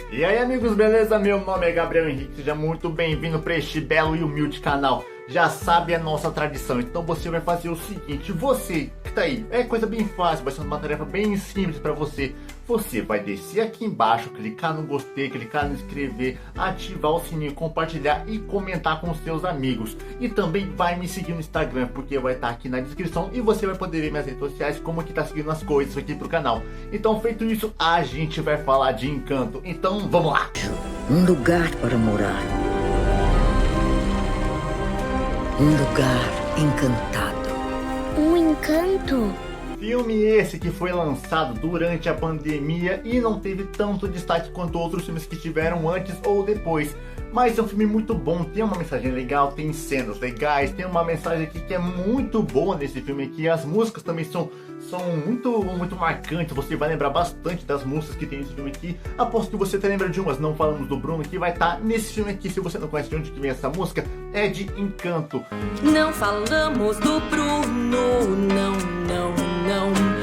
E aí amigos, beleza? Meu nome é Gabriel Henrique, seja muito bem-vindo para este belo e humilde canal. Já sabe a nossa tradição, então você vai fazer o seguinte, você que tá aí, é coisa bem fácil, vai ser uma tarefa bem simples para você. Você vai descer aqui embaixo, clicar no gostei, clicar no inscrever, ativar o sininho, compartilhar e comentar com seus amigos. E também vai me seguir no Instagram, porque vai estar aqui na descrição e você vai poder ver minhas redes sociais, como que tá seguindo as coisas aqui pro canal. Então feito isso, a gente vai falar de Encanto, então vamos lá! Um lugar para morar. Um lugar encantado. Um encanto? Filme esse que foi lançado durante a pandemia e não teve tanto destaque quanto outros filmes que tiveram antes ou depois. Mas é um filme muito bom, tem uma mensagem legal, tem cenas legais, tem uma mensagem aqui que é muito boa nesse filme aqui. As músicas também são muito marcantes, você vai lembrar bastante das músicas que tem nesse filme aqui. Aposto que você até lembra de umas, não falamos do Bruno, que vai estar nesse filme aqui. Se você não conhece de onde que vem essa música, é de Encanto. Não falamos do Bruno, não.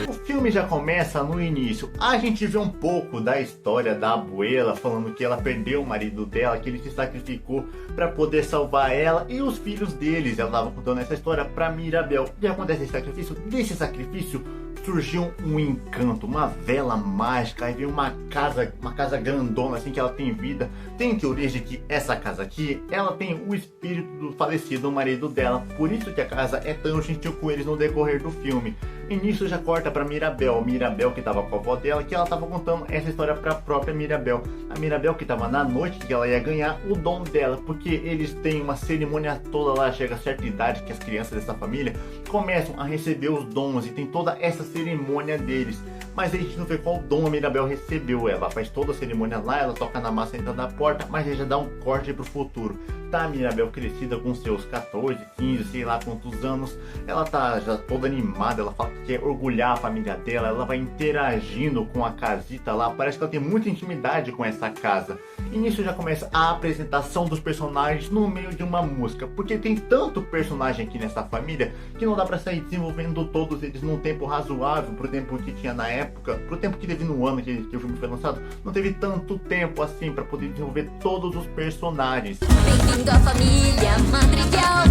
O filme já começa no início. A gente vê um pouco da história da abuela, falando que ela perdeu o marido dela, que ele se sacrificou para poder salvar ela e os filhos deles. Ela estava contando essa história para Mirabel. E acontece esse sacrifício. Desse sacrifício surgiu um encanto, uma vela mágica. Aí vem uma casa grandona assim, que ela tem vida. Tem teorias de que essa casa aqui, ela tem o espírito do falecido marido dela. Por isso que a casa é tão gentil com eles no decorrer do filme. E nisso já corta para Mirabel que estava com a avó dela, que ela estava contando essa história para a própria Mirabel. A Mirabel que estava na noite que ela ia ganhar o dom dela, porque eles têm uma cerimônia toda lá, chega a certa idade que as crianças dessa família começam a receber os dons e tem toda essa cerimônia deles. Mas a gente não vê qual dom a Mirabel recebeu. Ela faz toda a cerimônia lá, ela toca na massa entrando da porta, mas já dá um corte pro futuro. Tá a Mirabel crescida com seus 14, 15, sei lá quantos anos. Ela tá já toda animada, ela fala que quer orgulhar a família dela. Ela vai interagindo com a casita lá, parece que ela tem muita intimidade com essa casa. E nisso já começa a apresentação dos personagens no meio de uma música, porque tem tanto personagem aqui nessa família que não dá pra sair desenvolvendo todos eles num tempo razoável pro tempo que tinha na época, pro tempo que teve no ano que o filme foi lançado. Não teve tanto tempo assim pra poder desenvolver todos os personagens. Bem-vindo à família Madrigal.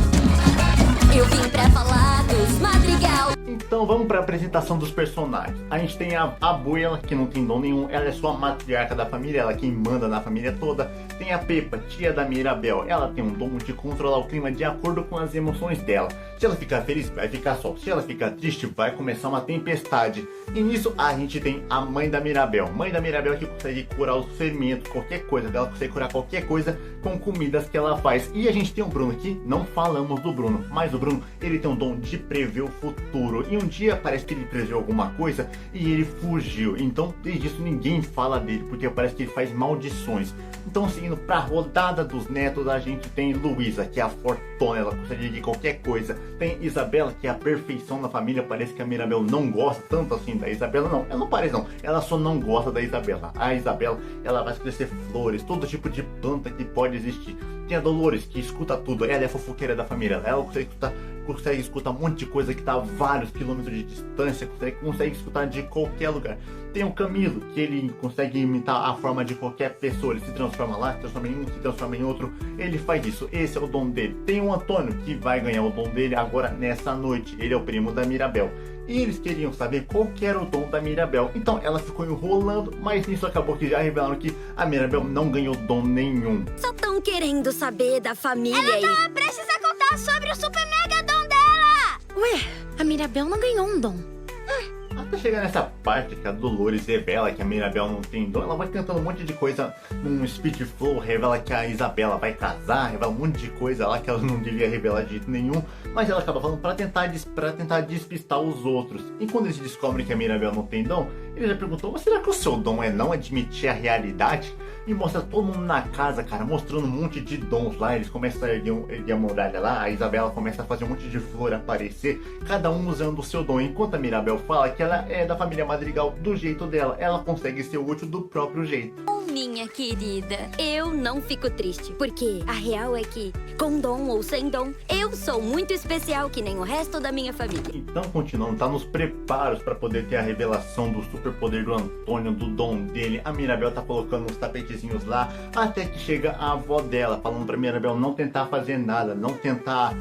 Eu vim pra falar dos Madrigal. Então vamos para a apresentação dos personagens. A gente tem a abuela, que não tem dom nenhum, ela é só a matriarca da família, ela é quem manda na família toda. Tem a Pepa, tia da Mirabel, ela tem um dom de controlar o clima de acordo com as emoções dela. Se ela ficar feliz, vai ficar sol. Se ela ficar triste, vai começar uma tempestade. E nisso a gente tem a mãe da Mirabel. Mãe da Mirabel que consegue curar os ferimentos, qualquer coisa dela, consegue curar qualquer coisa com comidas que ela faz. E a gente tem o Bruno aqui, não falamos do Bruno, mas o Bruno, ele tem um dom de prever o futuro. E um dia parece que ele previu alguma coisa e ele fugiu. Então desde isso ninguém fala dele, porque parece que ele faz maldições. Então seguindo para a rodada dos netos, a gente tem Luísa, que é a fortuna, ela consegue de qualquer coisa. Tem Isabela, que é a perfeição na família. Parece que a Mirabel não gosta tanto assim da Isabela. Não, ela não parece não, ela só não gosta da Isabela. A Isabela, ela vai crescer flores, todo tipo de planta que pode existir. Tem a Dolores, que escuta tudo, ela é a fofoqueira da família. Ela consegue escutar um monte de coisa que está a vários quilômetros de distância, consegue escutar de qualquer lugar. Tem o Camilo, que ele consegue imitar a forma de qualquer pessoa, ele se transforma lá, se transforma em um, se transforma em outro, ele faz isso, esse é o dom dele. Tem o Antônio, que vai ganhar o dom dele agora nessa noite, ele é o primo da Mirabel. E eles queriam saber qual que era o dom da Mirabel, então ela ficou enrolando, mas nisso acabou que já revelaram que a Mirabel não ganhou dom nenhum. Só tão querendo saber da família Ela precisa contar sobre o super mega dom dela! Ué, a Mirabel não ganhou um dom. Até chegar nessa parte que a Dolores revela que a Mirabel não tem dom, ela vai cantando um monte de coisa num speed flow, revela que a Isabela vai casar, revela um monte de coisa lá que ela não devia revelar de jeito nenhum, mas ela acaba falando para tentar despistar os outros. E quando eles descobrem que a Mirabel não tem dom, ele já perguntou, mas será que o seu dom é não admitir a realidade? E mostra todo mundo na casa, cara, mostrando um monte de dons lá. Eles começam a erguer a muralha lá, a Isabela começa a fazer um monte de flor aparecer, cada um usando o seu dom, enquanto a Mirabel fala que ela é da família Madrigal do jeito dela, ela consegue ser útil do próprio jeito. minha querida, eu não fico triste, porque a real é que, com dom ou sem dom, eu sou muito especial que nem o resto da minha família. Então, continuando, tá nos preparos para poder ter a revelação do superpoder do Antônio, do dom dele. A Mirabel tá colocando uns tapetezinhos lá, até que chega a avó dela, falando pra Mirabel não tentar fazer nada, não tentar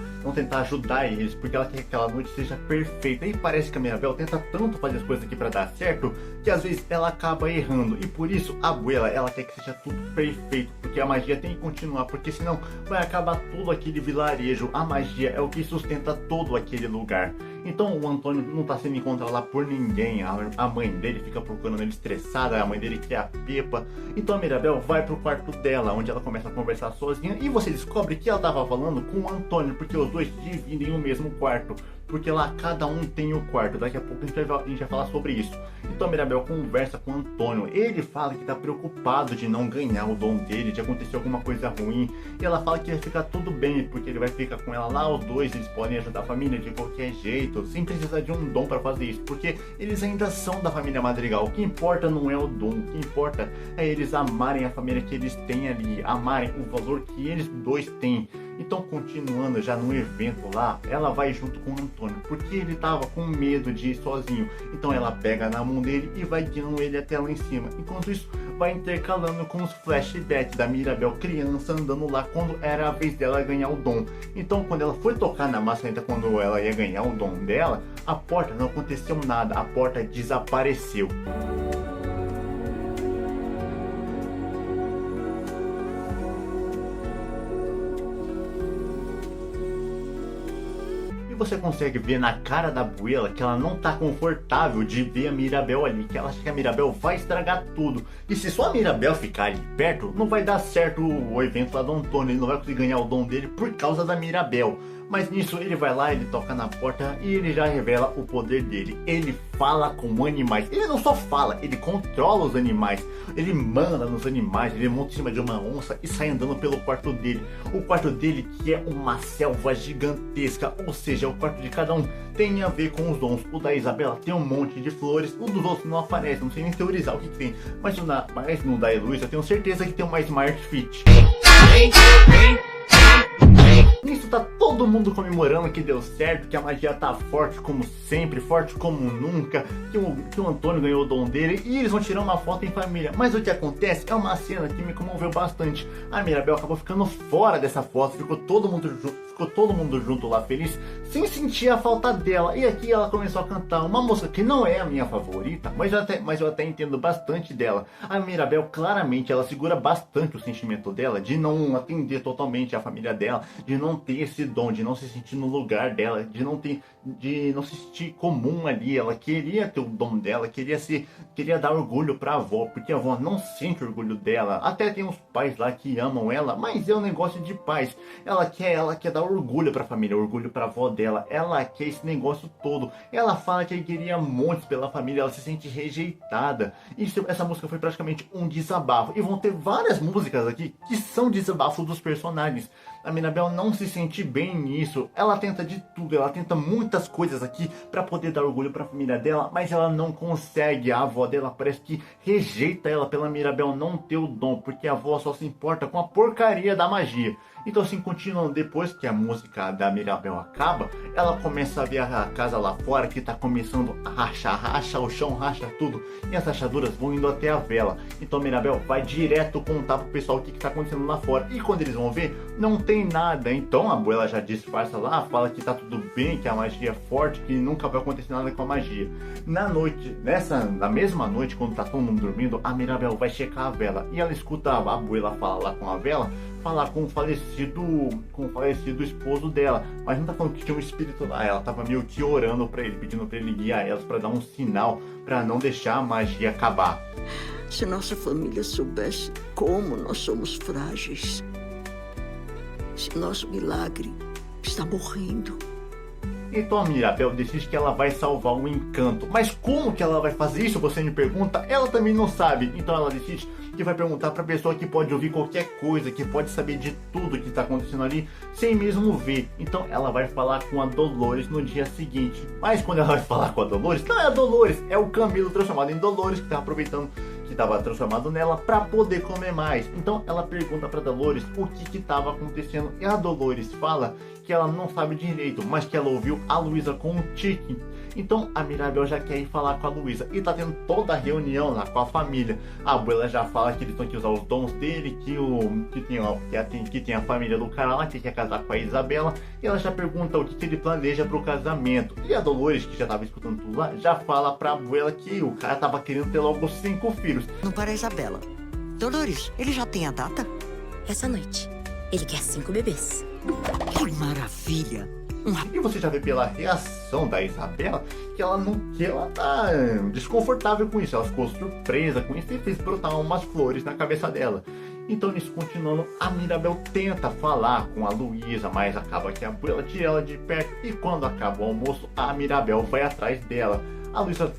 ajudar eles, porque ela quer que aquela noite seja perfeita. E parece que a Mirabel tenta tanto fazer as coisas aqui para dar certo, que às vezes ela acaba errando. E por isso a abuela, ela quer que seja tudo perfeito, porque a magia tem que continuar, porque senão vai acabar todo aquele vilarejo. A magia é o que sustenta todo aquele lugar. Então o Antônio não tá sendo encontrado lá por ninguém. A mãe dele fica procurando ele estressada, a mãe dele quer a Pepa. Então a Mirabel vai pro quarto dela, onde ela começa a conversar sozinha, e você descobre que ela tava falando com o Antônio, porque os dois dividem o mesmo quarto, porque lá cada um tem o quarto. Daqui a pouco a gente vai falar sobre isso. Então a Mirabel conversa com o Antônio, ele fala que tá preocupado de não ganhar o dom dele, de acontecer alguma coisa ruim, e ela fala que vai ficar tudo bem, porque ele vai ficar com ela lá, os dois, eles podem ajudar a família de qualquer jeito, sem precisar de um dom para fazer isso, porque eles ainda são da família Madrigal. O que importa não é o dom, o que importa é eles amarem a família que eles têm ali, amarem o valor que eles dois têm. Então, continuando já no evento lá, ela vai junto com o Antônio, porque ele tava com medo de ir sozinho. Então ela pega na mão dele e vai guiando ele até lá em cima. Enquanto isso, vai intercalando com os flashbacks da Mirabel criança andando lá quando era a vez dela ganhar o dom. Então, quando ela foi tocar na maçaneta, quando ela ia ganhar o dom dela, a porta não aconteceu nada, a porta desapareceu. Você consegue ver na cara da abuela que ela não tá confortável de ver a Mirabel ali, que ela acha que a Mirabel vai estragar tudo. E se só a Mirabel ficar ali perto, não vai dar certo o evento lá do Antônio, ele não vai conseguir ganhar o dom dele por causa da Mirabel. Mas nisso ele vai lá, ele toca na porta e ele já revela o poder dele. Ele fala com animais. Ele não só fala, ele controla os animais. Ele manda nos animais, ele monta em cima de uma onça e sai andando pelo quarto dele. O quarto dele que é uma selva gigantesca, ou seja, o quarto de cada um tem a ver com os dons. O da Isabela tem um monte de flores, o dos outros não aparece, não sei nem teorizar o que tem. Mas no da Heloísa eu tenho certeza que tem uma Smart Fit. Nisso tá todo mundo comemorando que deu certo, que a magia tá forte como sempre, forte como nunca, que o Antônio ganhou o dom dele e eles vão tirar uma foto em família. Mas o que acontece é uma cena que me comoveu bastante. A Mirabel acabou ficando fora dessa foto, ficou todo mundo junto lá feliz, sem sentir a falta dela. E aqui ela começou a cantar uma música que não é a minha favorita, mas eu até entendo bastante dela. A Mirabel claramente ela segura bastante o sentimento dela de não atender totalmente a família dela, de não ter esse dom, de não se sentir no lugar dela, de não se sentir comum ali. Ela queria ter o dom dela, queria dar orgulho pra avó, porque a avó não sente orgulho dela. Até tem uns pais lá que amam ela, mas é um negócio de pais. Ela quer dar orgulho pra família, orgulho pra avó dela. Ela quer esse negócio todo. Ela fala que queria montes pela família, ela se sente rejeitada. Essa música foi praticamente um desabafo. E vão ter várias músicas aqui que são desabafos dos personagens. A Mirabel não se sente bem nisso. Ela tenta de tudo, ela tenta muitas coisas aqui pra poder dar orgulho pra família dela, mas ela não consegue. A avó dela parece que rejeita ela pela Mirabel não ter o dom, porque a avó só se importa com a porcaria da magia. Então assim, continuando, depois que a música da Mirabel acaba, ela começa a ver a casa lá fora que tá começando a racha o chão, racha tudo, e as rachaduras vão indo até a vela. Então a Mirabel vai direto contar pro pessoal o que tá acontecendo lá fora, e quando eles vão ver, não tem nada. Então a abuela já disfarça lá, fala que tá tudo bem, que a magia é forte, que nunca vai acontecer nada com a magia. Na mesma noite, quando tá todo mundo dormindo, a Mirabel vai checar a vela, e ela escuta a abuela falar lá com a vela, falar com o falecido esposo dela, mas não tá falando que tinha um espírito lá. Ela tava meio que orando pra ele, pedindo pra ele guiar elas, pra dar um sinal, pra não deixar a magia acabar. Se nossa família soubesse como nós somos frágeis, se nosso milagre está morrendo. Então a Mirabel decide que ela vai salvar o encanto. Mas como que ela vai fazer isso, você me pergunta? Ela também não sabe. Então ela decide que vai perguntar pra pessoa que pode ouvir qualquer coisa, que pode saber de tudo que tá acontecendo ali, sem mesmo ver. Então ela vai falar com a Dolores no dia seguinte. Mas quando ela vai falar com a Dolores, não é a Dolores, é o Camilo transformado em Dolores, que tá aproveitando que estava transformado nela para poder comer mais. Então ela pergunta para Dolores o que estava acontecendo e a Dolores fala que ela não sabe direito, mas que ela ouviu a Luísa com um tique. Então a Mirabel já quer ir falar com a Luísa e tá tendo toda a reunião lá com a família. A abuela já fala que eles têm que usar os dons dele, que tem a família do cara lá que quer casar com a Isabela, e ela já pergunta o que ele planeja pro casamento. E a Dolores, que já tava escutando tudo lá, já fala pra abuela que o cara tava querendo ter logo 5 filhos. Não para a Isabela. Dolores, ele já tem a data? Essa noite, ele quer 5 bebês. Que maravilha! E você já vê pela reação da Isabela que ela tá desconfortável com isso. Ela ficou surpresa com isso e fez brotar umas flores na cabeça dela. Então, nisso continuando, a Mirabel tenta falar com a Luísa, mas acaba que a abuela tira ela de perto. E quando acaba o almoço, a Mirabel vai atrás dela. A Luísa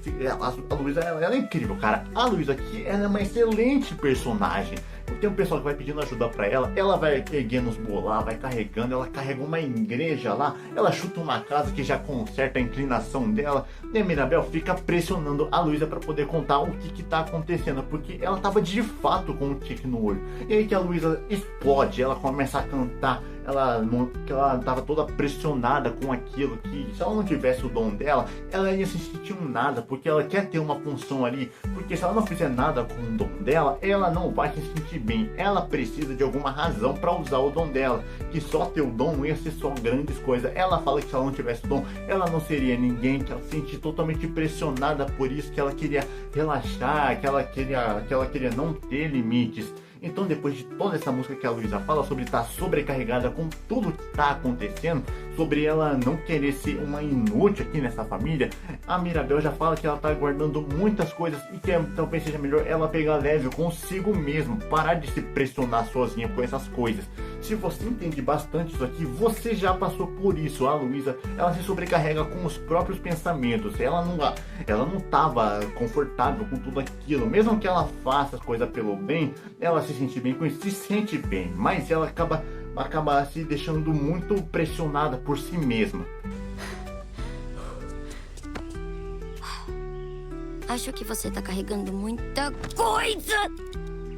ela é incrível, cara. A Luísa aqui, ela é uma excelente personagem. Tem um pessoal que vai pedindo ajuda pra ela, ela vai erguendo os bolar, vai carregando, ela carrega uma igreja lá, ela chuta uma casa que já conserta a inclinação dela, e a Mirabel fica pressionando a Luísa pra poder contar o que tá acontecendo, porque ela tava de fato com um tique no olho. E aí que a Luísa explode, ela começa a cantar, ela tava toda pressionada com aquilo, que se ela não tivesse o dom dela, ela ia se sentir um nada, porque ela quer ter uma função ali, porque se ela não fizer nada com o dom dela, ela não vai se sentir bem, ela precisa de alguma razão para usar o dom dela, que só ter o dom não ia ser só grandes coisas. Ela fala que se ela não tivesse o dom, ela não seria ninguém, que ela se sentia totalmente pressionada por isso, que ela queria relaxar, que ela queria não ter limites. Então, depois de toda essa música que a Luísa fala sobre estar sobrecarregada com tudo que está acontecendo, sobre ela não querer ser uma inútil aqui nessa família, a Mirabel já fala que ela está guardando muitas coisas e que talvez seja melhor ela pegar leve consigo mesmo, parar de se pressionar sozinha com essas coisas. Se você entende bastante isso aqui, você já passou por isso. A Luísa, ela se sobrecarrega com os próprios pensamentos, ela não estava confortável com tudo aquilo, mesmo que ela faça as coisas pelo bem, ela se sente bem com isso, se sente bem, mas ela acaba se deixando muito pressionada por si mesma. Acho que você tá carregando muita coisa.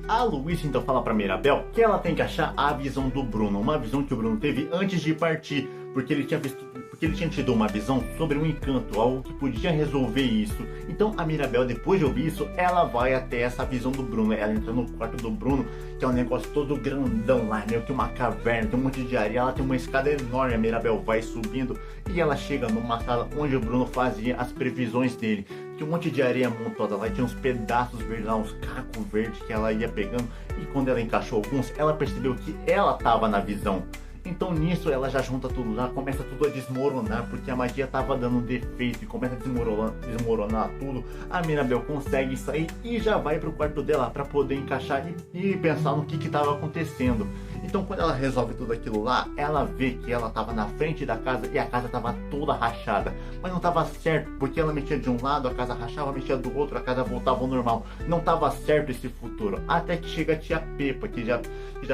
A Luísa então fala pra Mirabel que ela tem que achar a visão do Bruno, uma visão que o Bruno teve antes de partir, porque ele tinha tido uma visão sobre um encanto, algo que podia resolver isso. Então a Mirabel, depois de ouvir isso, ela vai até essa visão do Bruno. Ela entra no quarto do Bruno, que é um negócio todo grandão lá, meio que uma caverna, tem um monte de areia, ela tem uma escada enorme. A Mirabel vai subindo e ela chega numa sala onde o Bruno fazia as previsões dele. Tinha um monte de areia montada lá, tinha uns pedaços verdes lá, uns cacos verdes que ela ia pegando, e quando ela encaixou alguns, ela percebeu que ela estava na visão. Então nisso ela já junta tudo lá, começa tudo a desmoronar, porque a magia tava dando defeito e começa a desmoronar tudo. A Mirabel consegue sair e já vai pro quarto dela para poder encaixar e pensar no que tava acontecendo. Então quando ela resolve tudo aquilo lá, ela vê que ela tava na frente da casa e a casa tava toda rachada. Mas não tava certo, porque ela mexia de um lado, a casa rachava, mexia do outro, a casa voltava ao normal. Não tava certo esse futuro. Até que chega a tia Pepa, que já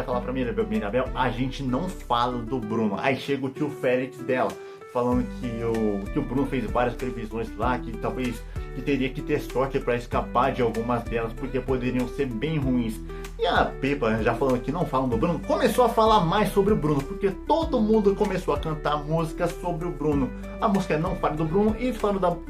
fala pra Mirabel, a gente não fala do Bruno. Aí chega o tio Félix dela, falando que o Bruno fez várias previsões lá, que talvez teria que ter sorte para escapar de algumas delas, porque poderiam ser bem ruins. E a Pepa, já falando que não falam do Bruno, começou a falar mais sobre o Bruno, porque todo mundo começou a cantar músicas sobre o Bruno. A música Não Fale do Bruno, e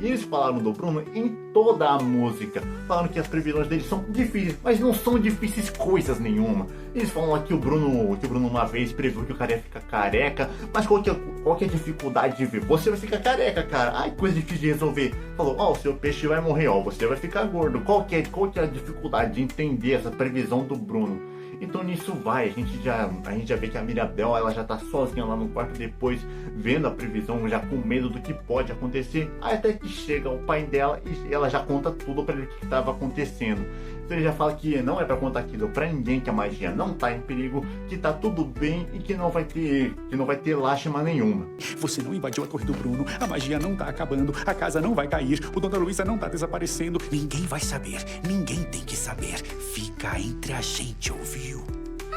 eles falaram do Bruno em toda a música. Falaram que as previsões dele são difíceis, mas não são difíceis coisas nenhuma. Eles falam lá que o Bruno uma vez previu que o cara ia ficar careca, mas qual que é a dificuldade de ver? Você vai ficar careca, cara. Ai, coisa difícil de resolver. Falou, o seu peixe vai morrer, você vai ficar gordo. Qual que é a dificuldade de entender essa previsão do Bruno? Então nisso a gente já vê que a Mirabel, ela já tá sozinha lá no quarto depois, vendo a previsão, já com medo do que pode acontecer, até que chega o pai dela e ela já conta tudo para ele o que estava acontecendo. Então ele já fala que não é para contar aquilo para ninguém, que a magia não tá em perigo, que tá tudo bem e que não vai ter lástima nenhuma. Você não invadiu a torre do Bruno, a magia não tá acabando, a casa não vai cair, o Dona Luísa não tá desaparecendo, ninguém vai saber, ninguém tem que saber, fica entre a gente, ouviu?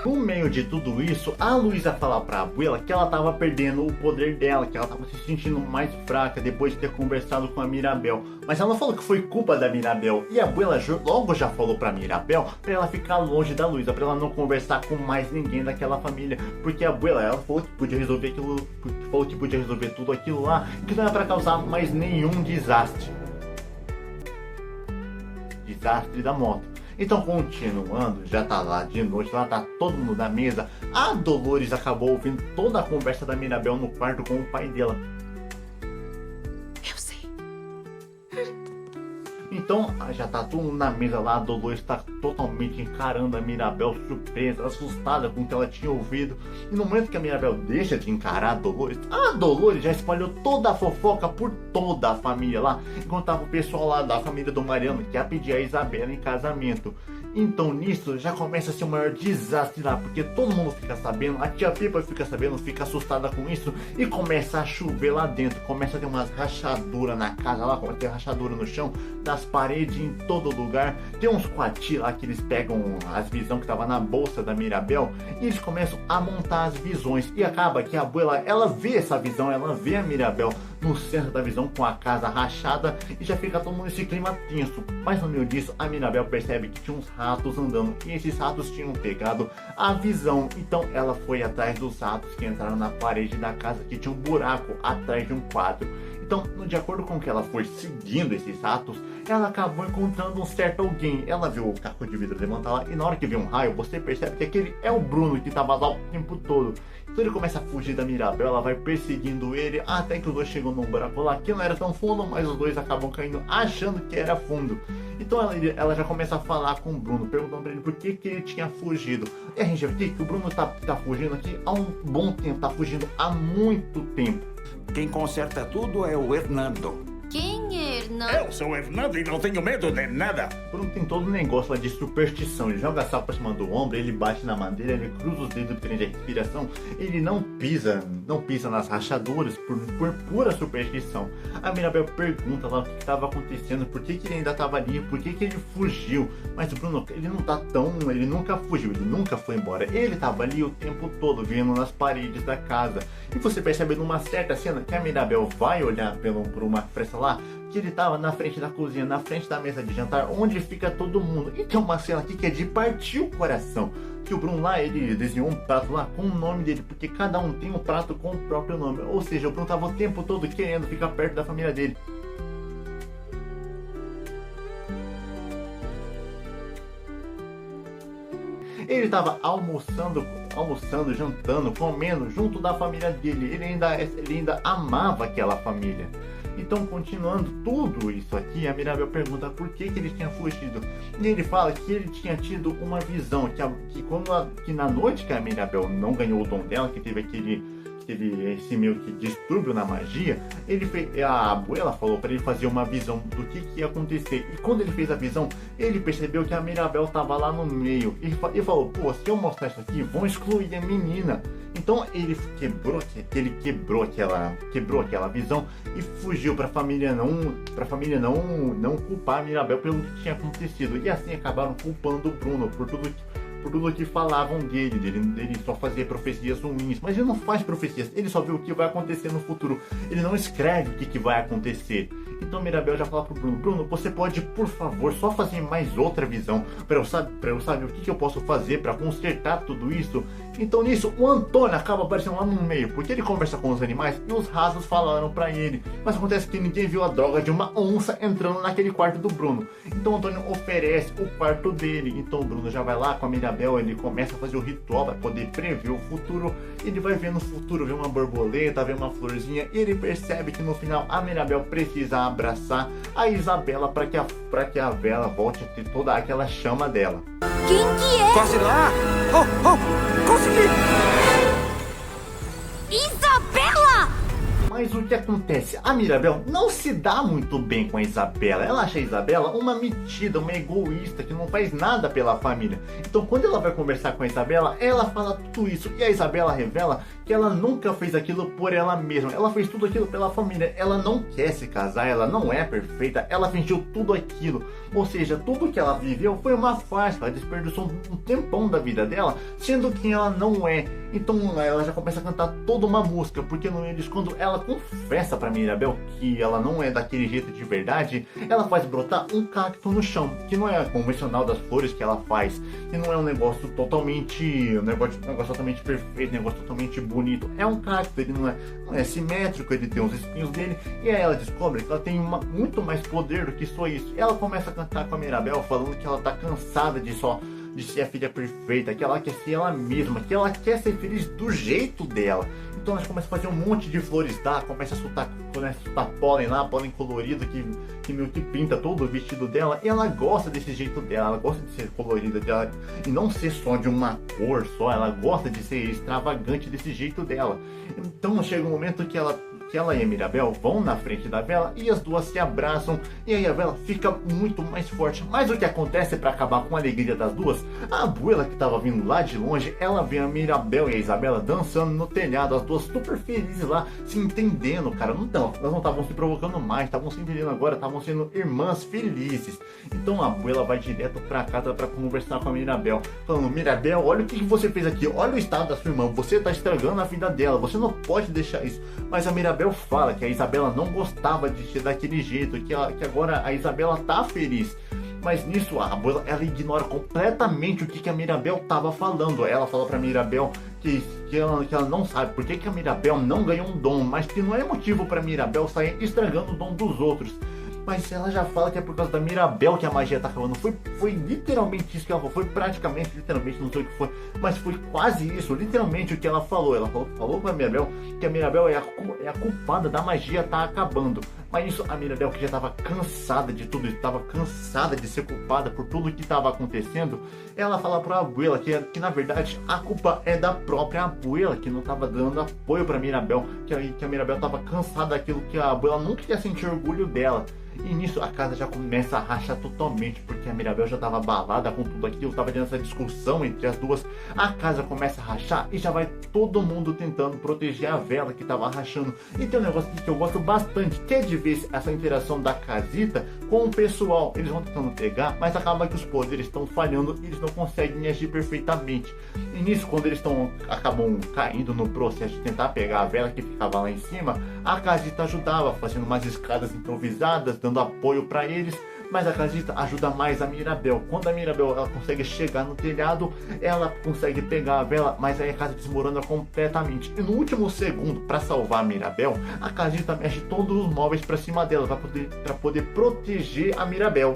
No meio de tudo isso, a Luísa fala pra abuela que ela tava perdendo o poder dela, que ela tava se sentindo mais fraca depois de ter conversado com a Mirabel. Mas ela não falou que foi culpa da Mirabel. E a abuela logo já falou pra Mirabel pra ela ficar longe da Luísa, pra ela não conversar com mais ninguém daquela família. Porque a abuela, ela falou que podia resolver aquilo, falou que podia resolver tudo aquilo lá, que não era pra causar mais nenhum desastre. Desastre da moto. Então, continuando, já tá lá de noite, lá tá todo mundo na mesa. A Dolores acabou ouvindo toda a conversa da Mirabel no quarto com o pai dela. Eu sei. Então, já tá todo mundo na mesa lá, a Dolores tá totalmente encarando a Mirabel, surpresa, assustada com o que ela tinha ouvido. E no momento que a Mirabel deixa de encarar a Dolores já espalhou toda a fofoca por toda a família lá, enquanto tava o pessoal lá da família do Mariano que ia pedir a Isabela em casamento. Então nisso já começa a ser o maior desastre lá, porque todo mundo fica sabendo, a tia Pepa fica sabendo, fica assustada com isso e começa a chover lá dentro, começa a ter umas rachaduras na casa lá, começa a ter rachadura no chão, das paredes em todo lugar. Tem uns coati lá que eles pegam as visões que tava na bolsa da Mirabel e eles começam a montar as visões e acaba que a abuela, ela vê essa visão, ela vê a Mirabel no centro da visão com a casa rachada e já fica todo mundo nesse clima tenso. Mas no meio disso, a Mirabel percebe que tinha uns ratos andando e esses ratos tinham pegado a visão. Então ela foi atrás dos ratos que entraram na parede da casa, que tinha um buraco atrás de um quadro. Então, de acordo com que ela foi seguindo esses ratos, ela acabou encontrando um certo alguém. Ela viu o caco de vidro levantar lá e na hora que vê um raio, você percebe que aquele é o Bruno que estava lá o tempo todo. Então ele começa a fugir da Mirabel, ela vai perseguindo ele, até que os dois chegam num buraco lá que não era tão fundo, mas os dois acabam caindo achando que era fundo. Então ela já começa a falar com o Bruno, perguntando pra ele por que ele tinha fugido. E a gente vê que o Bruno tá fugindo aqui há um bom tempo, tá fugindo há muito tempo. Quem conserta tudo é o Hernando. Quem é Hernando? Eu sou o Hernando e não tenho medo de nada. O Bruno tem todo um negócio lá de superstição. Ele joga a sal pra cima do ombro, ele bate na madeira, ele cruza os dedos, prende a respiração. Ele não pisa nas rachaduras por pura superstição. A Mirabel pergunta lá o que estava acontecendo, por que ele ainda estava ali, por que ele fugiu. Mas o Bruno, ele nunca fugiu, ele nunca foi embora. Ele estava ali o tempo todo, vendo nas paredes da casa. E você percebe numa certa cena que a Mirabel vai olhar por uma fresta lá, que ele estava na frente da cozinha, na frente da mesa de jantar, onde fica todo mundo. E tem uma cena aqui que é de partir o coração. Que o Bruno lá, ele desenhou um prato lá com o nome dele, porque cada um tem um prato com o próprio nome. Ou seja, o Bruno estava o tempo todo querendo ficar perto da família dele. Ele estava almoçando, jantando, comendo junto da família dele. Ele ainda amava aquela família. Então, continuando tudo isso aqui, a Mirabel pergunta por que ele tinha fugido. E ele fala que ele tinha tido uma visão, que na noite que a Mirabel não ganhou o dom dela, que teve esse meio que distúrbio na magia, a abuela falou para ele fazer uma visão do que ia acontecer. E quando ele fez a visão, ele percebeu que a Mirabel estava lá no meio. E falou, pô, se eu mostrar isso aqui, vão excluir a menina. Então ele quebrou aquela visão e fugiu para a família não culpar a Mirabel pelo que tinha acontecido. E assim acabaram culpando o Bruno por tudo que falavam dele só fazer profecias ruins. Mas ele não faz profecias, ele só vê o que vai acontecer no futuro. Ele não escreve o que vai acontecer. Então Mirabel já fala pro Bruno, Bruno, você pode, por favor, só fazer mais outra visão para eu saber o que eu posso fazer para consertar tudo isso. Então nisso o Antônio acaba aparecendo lá no meio, porque ele conversa com os animais e os ratos falaram para ele. Mas acontece que ninguém viu a droga de uma onça entrando naquele quarto do Bruno. Então o Antônio oferece o quarto dele. Então o Bruno já vai lá com a Mirabel, ele começa a fazer o ritual para poder prever o futuro. Ele vai ver no futuro, vê uma borboleta, vê uma florzinha, e ele percebe que no final a Mirabel precisa abraçar a Isabela para que a vela volte a ter toda aquela chama dela. Quem que é? Quase lá! Consegui! Isabela! Mas o que acontece? A Mirabel não se dá muito bem com a Isabela. Ela acha a Isabela uma metida, uma egoísta, que não faz nada pela família. Então quando ela vai conversar com a Isabela, ela fala tudo isso. E a Isabela revela que ela nunca fez aquilo por ela mesma. Ela fez tudo aquilo pela família. Ela não quer se casar, ela não é perfeita. Ela fingiu tudo aquilo. Ou seja, tudo que ela viveu foi uma farsa. Ela desperdiçou um tempão da vida dela, sendo quem ela não é. Então ela já começa a cantar toda uma música, porque no meio disso, quando ela confessa pra Mirabel que ela não é daquele jeito de verdade, ela faz brotar um cacto no chão, que não é convencional das flores que ela faz, e não é um negócio totalmente perfeito, um negócio totalmente bonito. É um cacto, ele não é simétrico, ele tem os espinhos dele, e aí ela descobre que ela tem muito mais poder do que só isso. E ela começa a cantar com a Mirabel, falando que ela tá cansada de ser a filha perfeita, que ela quer ser ela mesma, que ela quer ser feliz do jeito dela. Então ela começa a fazer um monte de flores lá, começa a soltar pólen lá, pólen colorido que meio que pinta todo o vestido dela. E ela gosta desse jeito dela, ela gosta de ser colorida dela e não ser só de uma cor só, ela gosta de ser extravagante desse jeito dela. Então chega um momento que ela e a Mirabel vão na frente da vela e as duas se abraçam, e aí a vela fica muito mais forte. Mas o que acontece para acabar com a alegria das duas? A abuela, que estava vindo lá de longe, ela vê a Mirabel e a Isabela dançando no telhado, as duas super felizes lá, se entendendo, cara. Elas não estavam se provocando mais, estavam se entendendo agora, estavam sendo irmãs felizes. Então a abuela vai direto para casa para conversar com a Mirabel, falando: Mirabel, olha o que você fez aqui, olha o estado da sua irmã, você está estragando a vida dela, você não pode deixar isso. Mas a Mirabel fala que a Isabela não gostava de ser daquele jeito, que agora a Isabela tá feliz. Mas nisso a abuela, ela ignora completamente o que a Mirabel tava falando. Ela fala pra Mirabel que ela não sabe por que a Mirabel não ganhou um dom, mas que não é motivo pra Mirabel sair estragando o dom dos outros. Mas ela já fala que é por causa da Mirabel que a magia tá acabando. Foi literalmente isso que ela falou. Foi praticamente, literalmente, não sei o que foi, mas foi quase isso, literalmente o que ela falou. Ela falou pra Mirabel que a Mirabel é a culpada da magia tá acabando. Mas isso, a Mirabel, que já estava cansada de tudo isso, estava cansada de ser culpada por tudo que estava acontecendo, ela fala pra abuela que na verdade a culpa é da própria abuela, que não estava dando apoio pra Mirabel, que a Mirabel estava cansada daquilo, que a abuela nunca ia sentir orgulho dela. E nisso a casa já começa a rachar totalmente, porque a Mirabel já estava abalada com tudo aquilo, estava tendo essa discussão entre as duas. A casa começa a rachar e já vai todo mundo tentando proteger a vela que estava rachando. E tem um negócio que eu gosto bastante, que é de ver essa interação da casita com o pessoal. Eles vão tentando pegar, mas acaba que os poderes estão falhando e eles não conseguem agir perfeitamente. E nisso, quando eles acabam caindo no processo de tentar pegar a vela que ficava lá em cima, a casita ajudava, fazendo umas escadas improvisadas, dando apoio para eles. Mas a casita ajuda mais a Mirabel. Quando a Mirabel ela consegue chegar no telhado, ela consegue pegar a vela, mas aí a casa desmorona completamente. E no último segundo, para salvar a Mirabel, a casita mexe todos os móveis para cima dela, para poder proteger a Mirabel.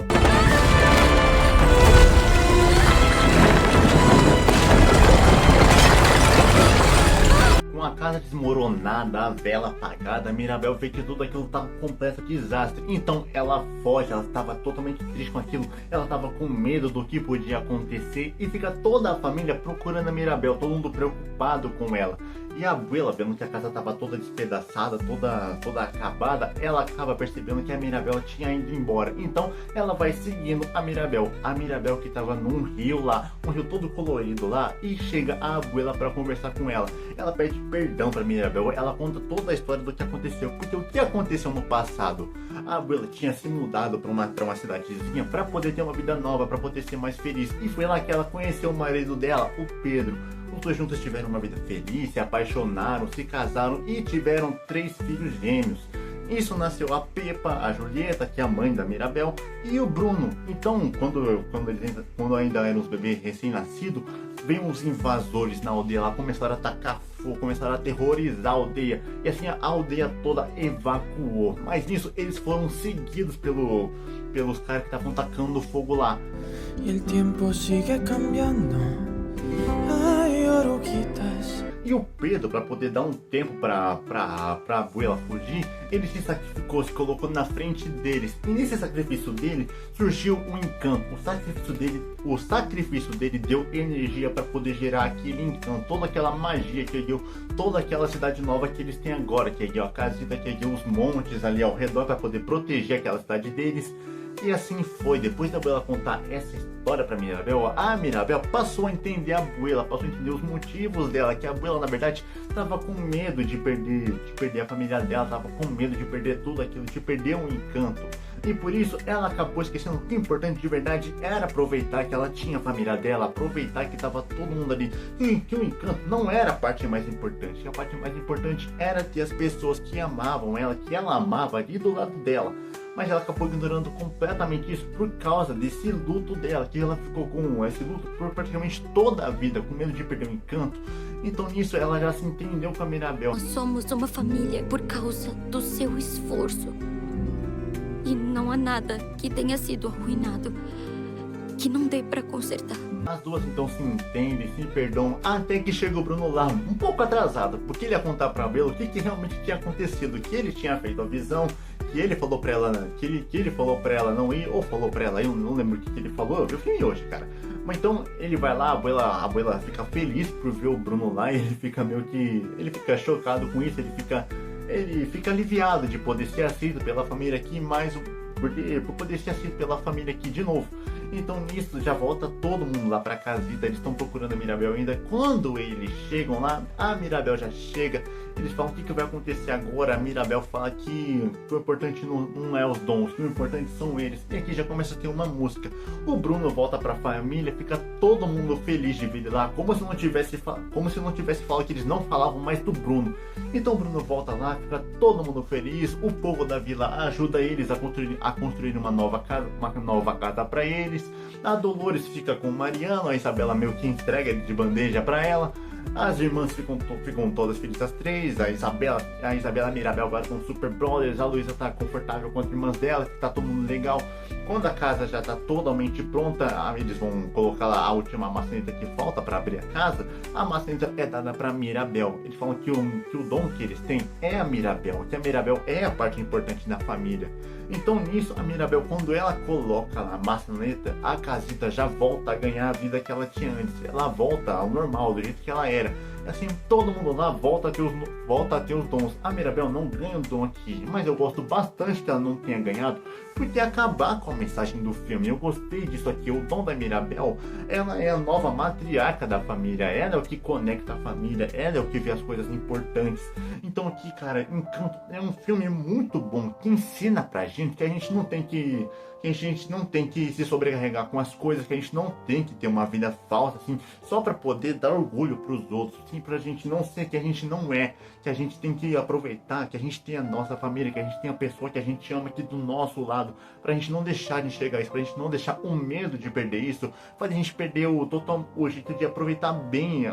Com a casa desmoronada, a vela apagada, a Mirabel vê que tudo aquilo estava um completo desastre. Então ela foge, ela estava totalmente triste com aquilo, ela estava com medo do que podia acontecer, e fica toda a família procurando a Mirabel, todo mundo preocupado com ela. E a abuela, vendo que a casa estava toda despedaçada, toda acabada, ela acaba percebendo que a Mirabel tinha ido embora. Então ela vai seguindo a Mirabel. A Mirabel que estava num rio lá, um rio todo colorido lá, e chega a abuela para conversar com ela. Ela pede perdão para Mirabel, ela conta toda a história do que aconteceu, porque o que aconteceu no passado? A abuela tinha se mudado para uma cidadezinha para poder ter uma vida nova, para poder ser mais feliz. E foi lá que ela conheceu o marido dela, o Pedro. Os dois juntos tiveram uma vida feliz, se apaixonaram, se casaram e tiveram 3 filhos gêmeos. Isso nasceu a Pepa, a Julieta, que é a mãe da Mirabel, e o Bruno. Então, quando ainda eram os bebês recém-nascidos, veio uns invasores na aldeia lá, começaram a atacar fogo, começaram a aterrorizar a aldeia. E assim a aldeia toda evacuou. Mas nisso eles foram seguidos pelos caras que estavam tacando fogo lá. E o tempo sigue cambiando. Ai, oruguitas. E o Pedro, para poder dar um tempo pra Abuela fugir, ele se sacrificou, se colocou na frente deles. E nesse sacrifício dele surgiu um encanto. O sacrifício dele deu energia para poder gerar aquele encanto, toda aquela magia que deu, toda aquela cidade nova que eles têm agora, que deu a casita, que deu os montes ali ao redor para poder proteger aquela cidade deles. E assim foi. Depois da Abuela contar essa história pra Mirabel, a Mirabel passou a entender a Abuela, passou a entender os motivos dela, que a Abuela na verdade estava com medo de perder a família dela, estava com medo de perder tudo aquilo, de perder um encanto. E por isso ela acabou esquecendo que o importante de verdade era aproveitar que ela tinha a família dela, aproveitar que estava todo mundo ali, e que o encanto não era a parte mais importante. A parte mais importante era ter as pessoas que amavam ela, que ela amava ali do lado dela. Mas ela acabou ignorando completamente isso por causa desse luto dela, que ela ficou com esse luto por praticamente toda a vida, com medo de perder o encanto. Então nisso ela já se entendeu com a Mirabel. Nós somos uma família por causa do seu esforço. E não há nada que tenha sido arruinado que não dê pra consertar. As duas então se entendem, se perdoam, até que chega o Bruno lá, um pouco atrasado, porque ele ia contar pra Bela o que realmente tinha acontecido, que ele tinha feito a visão, que ele falou pra ela, que ele falou pra ela não ir, ou falou pra ela, eu não lembro o que ele falou, eu vi o filme hoje, cara. Mas então ele vai lá, a Abuela fica feliz por ver o Bruno lá, e ele fica meio que, ele fica chocado com isso, ele fica aliviado de poder ser aceito pela família aqui, por poder ser aceito pela família aqui de novo. Então nisso já volta todo mundo lá pra casita, eles estão procurando a Mirabel ainda. Quando eles chegam lá, a Mirabel já chega, eles falam o que vai acontecer agora. A Mirabel fala que o importante não é os dons, que o importante são eles. E aqui já começa a ter uma música. O Bruno volta pra família, fica todo mundo feliz de vir lá, como se não tivesse falado que eles não falavam mais do Bruno. Então o Bruno volta lá, fica todo mundo feliz, o povo da vila ajuda eles a construir uma nova casa pra eles. A Dolores fica com o Mariano, a Isabela meio que entrega ele de bandeja pra ela. As irmãs ficam todas felizes, as três. A Isabela e a Mirabel agora são super brothers. A Luísa tá confortável com as irmãs dela, tá todo mundo legal. Quando a casa já tá totalmente pronta, eles vão colocar lá a última maçaneta que falta para abrir a casa. A maçaneta é dada para Mirabel. Eles falam que o dom que eles têm é a Mirabel, que a Mirabel é a parte importante da família. Então nisso, a Mirabel, quando ela coloca lá a maçaneta, a casita já volta a ganhar a vida que ela tinha antes. Ela volta ao normal, do jeito que ela era. Assim, todo mundo lá volta a ter os dons. A Mirabel não ganha o dom aqui, mas eu gosto bastante que ela não tenha ganhado, porque acabar com a mensagem do filme. Eu gostei disso aqui. O dom da Mirabel, ela é a nova matriarca da família, ela é o que conecta a família, ela é o que vê as coisas importantes. Então aqui, cara, Encanto é um filme muito bom, que ensina pra gente que a gente não tem que se sobrecarregar com as coisas, que a gente não tem que ter uma vida falsa, assim, só para poder dar orgulho pros outros, assim, pra gente não ser que a gente não é, que a gente tem que aproveitar, que a gente tem a nossa família, que a gente tem a pessoa que a gente ama aqui do nosso lado, pra gente não deixar de enxergar isso, pra gente não deixar o medo de perder isso, faz a gente perder o jeito de aproveitar bem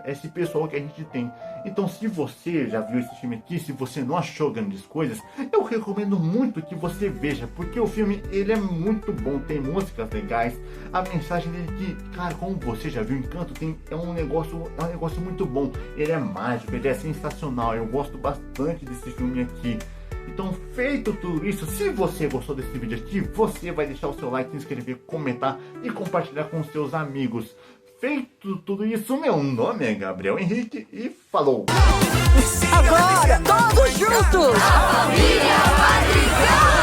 esse pessoal que a gente tem. Então, se você já viu esse filme aqui, se você não achou grandes coisas, eu recomendo muito que você veja, porque o filme, ele é muito bom, tem músicas legais, a mensagem dele que, cara, como você já viu, Encanto é um negócio muito bom, ele é mágico, ele é sensacional, eu gosto bastante desse filme aqui. Então, feito tudo isso, se você gostou desse vídeo aqui, você vai deixar o seu like, se inscrever, comentar e compartilhar com seus amigos. Feito tudo isso, meu nome é Gabriel Henrique e falou! Agora, todos juntos! A família vai brincar!